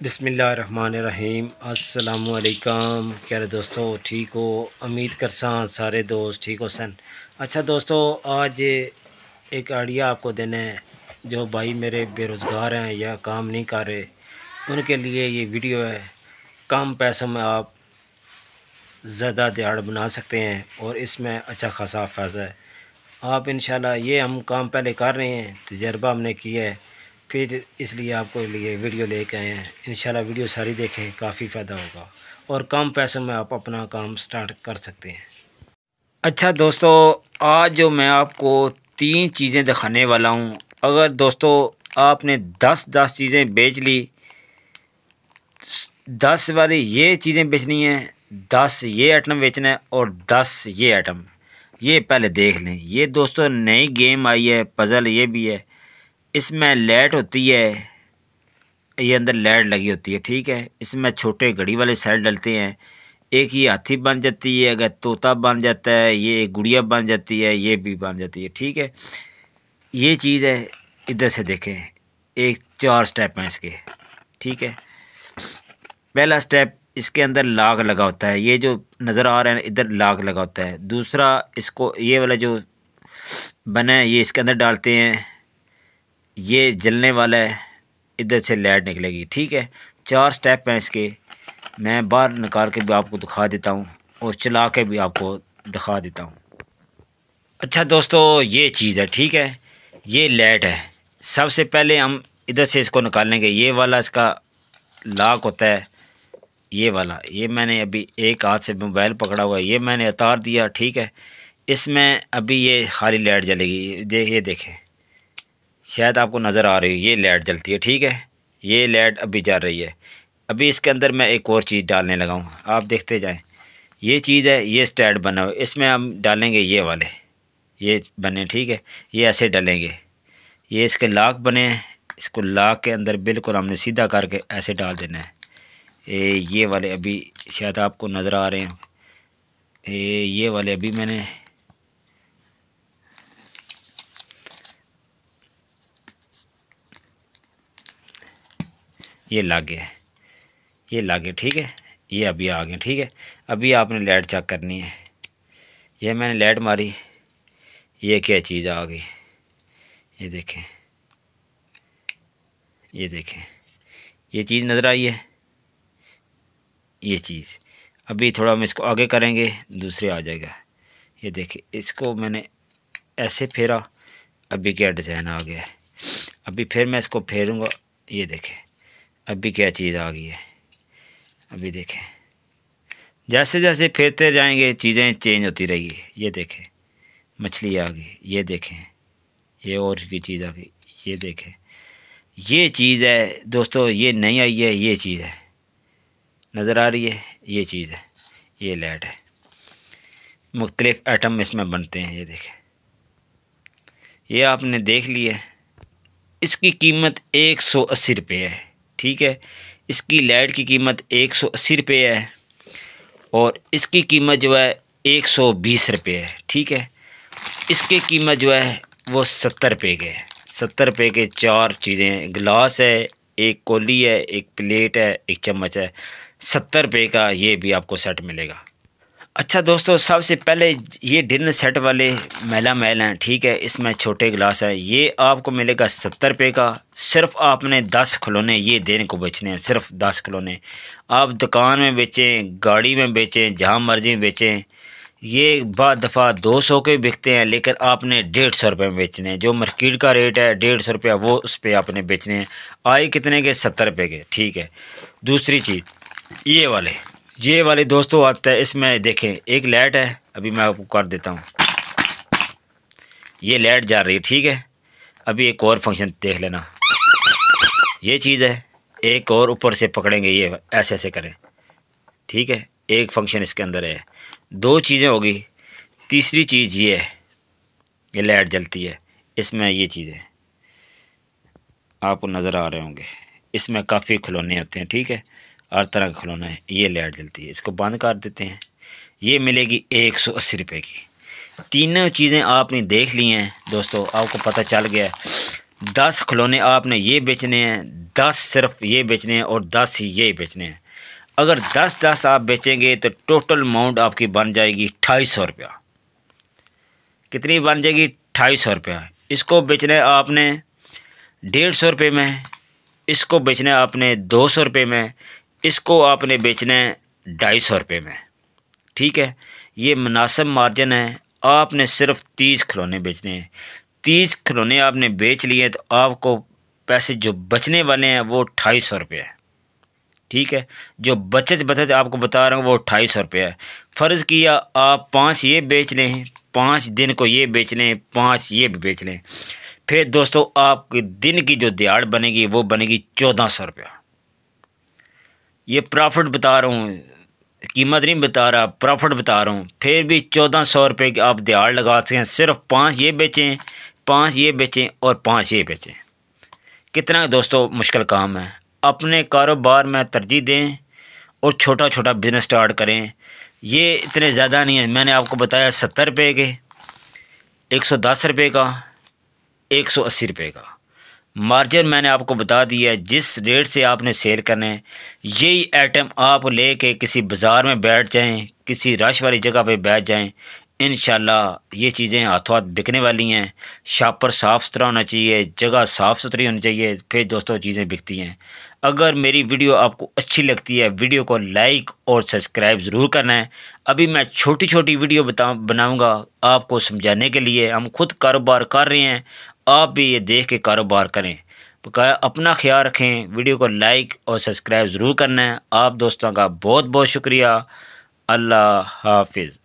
बिस्मिल्लाहिर्रहमानिर्रहीम। अस्सलामुअलैकुम। क्या रे दोस्तों, ठीक हो? उम्मीद करसा सारे दोस्त ठीक हो सन। अच्छा दोस्तों, आज एक आइडिया आपको देना है। जो भाई मेरे बेरोज़गार हैं या काम नहीं कर रहे, उनके लिए ये वीडियो है। कम पैसों में आप ज़्यादा दिहाड़ बना सकते हैं और इसमें अच्छा खासा फ़ायदा है। आप इंशाल्लाह, ये हम काम पहले कर रहे हैं, तजर्बा हमने किया है, फिर इसलिए आपको लिए वीडियो लेके आए हैं। इंशाल्लाह वीडियो सारी देखें, काफ़ी फ़ायदा होगा और कम पैसों में आप अपना काम स्टार्ट कर सकते हैं। अच्छा दोस्तों, आज जो मैं आपको 3 चीज़ें दिखाने वाला हूँ, अगर दोस्तों आपने 10 चीज़ें बेच ली, 10 वाली ये चीज़ें बेचनी है, 10 ये आइटम बेचना है और 10 ये आइटम, ये पहले देख लें। ये दोस्तों नई गेम आई है, पज़ल ये भी है। इसमें लाइट होती है, ये अंदर लाइट लगी होती है, ठीक है। इसमें छोटे घड़ी वाले सेल डलते हैं। एक ये हाथी बन जाती है, अगर तोता बन जाता है, ये एक गुड़िया बन जाती है, ये भी बन जाती है, ठीक है। ये चीज़ है, इधर से देखें, एक 4 स्टेप हैं इसके, ठीक है। पहला स्टेप, इसके अंदर लाग लगा होता है, ये जो नज़र आ रहा है इधर लाग लगा होता है। दूसरा, इसको ये वाला जो बना है ये इसके अंदर डालते हैं, ये जलने वाला है, इधर से लाइट निकलेगी, ठीक है। 4 स्टेप हैं इसके, मैं बाहर निकाल के भी आपको दिखा देता हूँ और चला के भी आपको दिखा देता हूँ। अच्छा दोस्तों, ये चीज़ है, ठीक है, ये लाइट है। सबसे पहले हम इधर से इसको निकालेंगे। ये वाला इसका लॉक होता है, ये वाला, ये मैंने अभी एक हाथ से मोबाइल पकड़ा हुआ है, ये मैंने उतार दिया, ठीक है। इसमें अभी ये खाली लाइट जलेगी, ये देखें, शायद आपको नज़र आ रही है, ये लाइट जलती है, ठीक है। ये लाइट अभी जल रही है। अभी इसके अंदर मैं एक और चीज़ डालने लगा हूँ, आप देखते जाएं। ये चीज़ है, ये स्टैंड बना हुआ, इसमें हम डालेंगे ये वाले, ये बने, ठीक है। ये ऐसे डालेंगे, ये इसके लॉक बने हैं, इसको लॉक के अंदर बिल्कुल हमने सीधा करके ऐसे डाल देना है। ये वाले अभी शायद आपको नज़र आ रहे हैं, ये वाले अभी मैंने ये लागे, ये लागे, ठीक है। ये अभी आ गए, ठीक है। अभी आपने लाइट चेक करनी है। ये मैंने लाइट मारी, ये क्या चीज़ आ गई, ये देखें, ये देखें, ये चीज़ नज़र आई है, ये चीज़। अभी थोड़ा हम इसको आगे करेंगे, दूसरे आ जाएगा। ये देखिए, इसको मैंने ऐसे फेरा, अभी क्या डिज़ाइन आ गया है। अभी फिर मैं इसको फेरूँगा, ये देखें, अभी क्या चीज़ आ गई है। अभी देखें, जैसे जैसे फेरते जाएंगे चीज़ें चेंज होती रहेगी। ये देखें, मछली आ गई, ये देखें, ये और की चीज़ आ गई, ये देखें। ये चीज़ है दोस्तों, ये नहीं आई है, ये चीज़ है, नज़र आ रही है, ये चीज़ है, ये लाइट है। मुख्तलिफ़ आइटम इसमें बनते हैं, ये देखें, ये आपने देख लिया। इसकी कीमत 180 रुपये है, ठीक है। इसकी लाइट की कीमत 180 रुपये है और इसकी कीमत जो है 120 रुपये है, ठीक है। इसकी कीमत जो है वो 70 रुपये के है। 70 रुपये के 4 चीज़ें, गिलास है, एक कोली है, एक प्लेट है, एक चम्मच है। 70 रुपये का ये भी आपको सेट मिलेगा। अच्छा दोस्तों, सबसे पहले ये डिनर सेट वाले मैला मैल हैं, ठीक है। इसमें छोटे गिलास है, ये आपको मिलेगा 70 रुपये का। सिर्फ आपने 10 खिलौने ये देने को बेचने हैं, सिर्फ 10 खिलौने। आप दुकान में बेचें, गाड़ी में बेचें, जहाँ मर्जी बेचें, ये बाद दफ़ा 200 के बिकते हैं, लेकिन आपने 150 रुपये में बेचने हैं। जो मार्केट का रेट है 150 रुपया, वो उस पर आपने बेचने हैं। आए कितने के? 70 रुपये के, ठीक है। दूसरी चीज़, ये वाले दोस्तों आता है, इसमें देखें एक लाइट है, अभी मैं आपको कर देता हूँ, ये लाइट जा रही है, ठीक है। अभी एक और फंक्शन देख लेना, ये चीज़ है, एक और ऊपर से पकड़ेंगे, ये ऐसे ऐसे करें, ठीक है। एक फंक्शन इसके अंदर है, 2 चीज़ें होगी। तीसरी चीज़ ये है, ये लाइट जलती है, इसमें ये चीज़ें आपको नज़र आ रहे होंगे, इसमें काफ़ी खिलौने होते हैं, ठीक है। हर तरह का खिलौना है, ये लाइट जलती है, इसको बंद कर देते हैं। ये मिलेगी 180 रुपये की। तीनों चीज़ें आपने देख ली हैं दोस्तों, आपको पता चल गया है। 10 खिलौने आपने ये बेचने हैं, 10 सिर्फ ये बेचने हैं और 10 ही ये बेचने हैं। अगर 10-10 आप बेचेंगे तो टोटल अमाउंट आपकी बन जाएगी 250 रुपया। कितनी बन जाएगी? 250 रुपया। इसको बेचना है आपने 150 रुपये में, इसको बेचना है आपने 200 रुपये में, इसको आपने बेचना है 250 रुपये में। ठीक है, ये मुनासिब मार्जिन है। आपने सिर्फ 30 खिलौने बेचने हैं। 30 खिलौने आपने बेच लिए तो आपको पैसे जो बचने वाले हैं वो 250 रुपये है। ठीक है, जो बचत आपको बता रहा हूँ वो 250 रुपये है। फ़र्ज़ किया आप 5 ये बेच लें, 5 दिन को ये बेच लें, 5 ये भी बेच लें, फिर दोस्तों आपके दिन की जो दिहाड़ बनेगी वो बनेगी 1400 रुपया। ये प्रॉफिट बता रहा हूँ, कीमत नहीं बता रहा, प्रॉफिट बता रहा हूँ। फिर भी 1400 रुपये की आप दिहाड़ लगा सकते हैं। सिर्फ 5 ये बेचें, 5 ये बेचें और 5 ये बेचें। कितना दोस्तों मुश्किल काम है। अपने कारोबार में तरजीह दें और छोटा छोटा बिज़नेस स्टार्ट करें। ये इतने ज़्यादा नहीं है। मैंने आपको बताया 70 रुपये के, 110 रुपये का, 180 रुपये का मार्जिन मैंने आपको बता दिया है। जिस रेट से आपने सेल करना है, यही आइटम आप लेके किसी बाज़ार में बैठ जाएं, किसी रश वाली जगह पे बैठ जाएं, इंशाल्लाह ये चीज़ें हाथों हाथ बिकने वाली हैं। शॉप पर साफ़ सुथरा होना चाहिए, जगह साफ़ सुथरी होनी चाहिए, फिर दोस्तों चीज़ें बिकती हैं। अगर मेरी वीडियो आपको अच्छी लगती है, वीडियो को लाइक और सब्सक्राइब ज़रूर करना है। अभी मैं छोटी छोटी वीडियो बनाऊँगा आपको समझाने के लिए। हम खुद कारोबार कर रहे हैं, आप भी ये देख के कारोबार करें। अपना ख्याल रखें। वीडियो को लाइक और सब्सक्राइब ज़रूर करना है। आप दोस्तों का बहुत बहुत शुक्रिया। अल्लाह हाफिज़।